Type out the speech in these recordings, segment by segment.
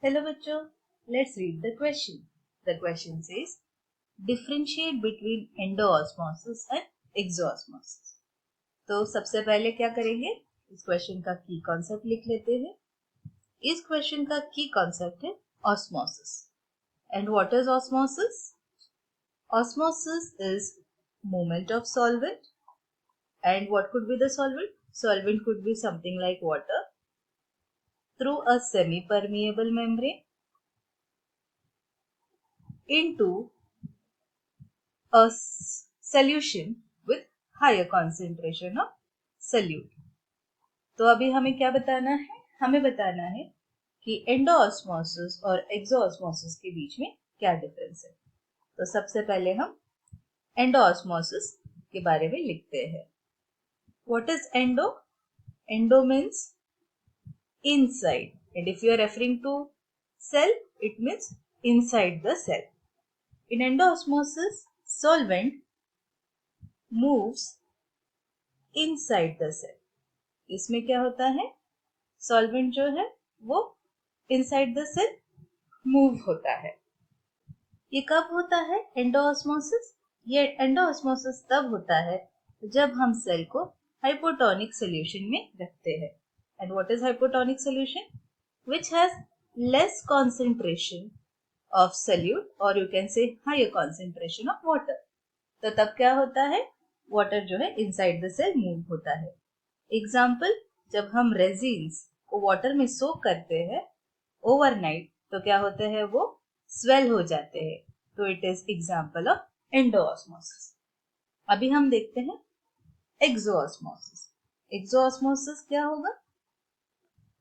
Hello बच्चों, let's read the question. The question says, differentiate between endoosmosis and exosmosis. तो सबसे पहले क्या करेंगे, इस क्वेश्चन का की कॉन्सेप्ट लिख लेते हैं. इस क्वेश्चन का की कॉन्सेप्ट है osmosis. And what is osmosis? Osmosis is movement of solvent. And what could be the solvent? Solvent could be something like water through a semi-permeable membrane into a solution with higher concentration of solute. तो अभी हमें क्या बताना है? हमें बताना है कि एंडोऑस्मोसिस और एक्सोऑस्मोसिस के बीच में क्या डिफरेंस है. तो सबसे पहले हम एंडोऑस्मोसिस के बारे में लिखते हैं. What is endo? Endo means inside, and if you are referring to cell, it means inside the cell. In endoosmosis, solvent moves inside the cell. इसमें क्या होता है? Solvent जो है वो inside the cell move होता है. ये कब होता है एंडोऑस्मोसिस? ये एंडोऑस्मोसिस तब होता है जब हम सेल को हाइपोटोनिक सॉल्यूशन में रखते हैं. And what is hypotonic solution? Which has less concentration of solute, or you can say higher concentration of water. तो तब क्या होता है? वाटर जो है इनसाइड द सेल मूव होता है. एग्जाम्पल, जब हम रेजिन्स को वाटर में सोक करते हैं ओवरनाइट, तो क्या होते हैं? वो स्वेल हो जाते हैं. तो it is example of endosmosis. अभी हम देखते हैं एक्सोऑस्मोसिस. एक्सोऑस्मोसिस क्या होगा?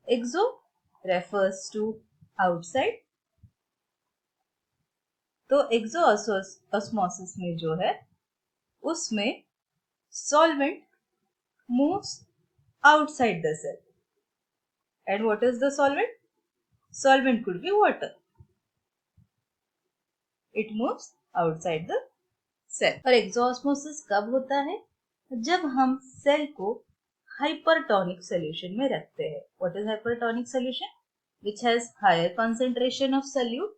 एक्सो refers to outside. तो एक्सोऑस्मोसिस में जो है उसमें solvent moves outside the cell. And what is the solvent? Solvent could be water. It moves outside the cell. और एक्सोऑस्मोसिस कब होता है? जब हम सेल को हाइपरटोनिक सॉल्यूशन में रखते हैं. What is hypertonic solution? Which has higher concentration of solute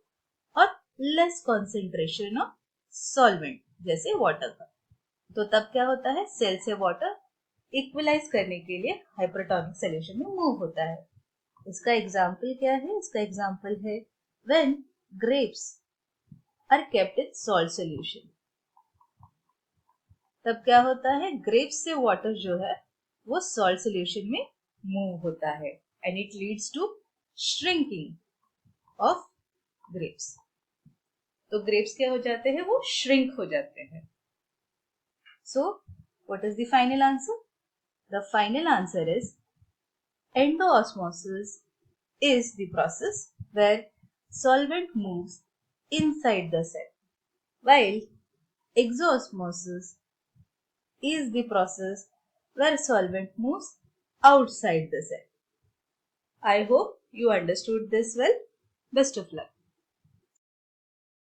और लेस concentration of solvent, जैसे वाटर का. तो तब क्या होता है? सेल से वाटर इक्वलाइज करने के लिए हाइपरटोनिक सॉल्यूशन में मूव होता है. इसका एग्जाम्पल क्या है? इसका एग्जाम्पल है when grapes are kept in salt solution. तब क्या होता है? ग्रेप्स से वाटर जो है वो सॉल्ट सॉल्यूशन में मूव होता है and it leads to shrinking of grapes. तो ग्रेप्स क्या हो जाते हैं? वो श्रिंक हो जाते हैं. So what is the final answer? The final answer is endoosmosis is the process where solvent moves inside the cell, while exosmosis is the process where solvent moves outside the cell. I hope you understood this well. Best of luck.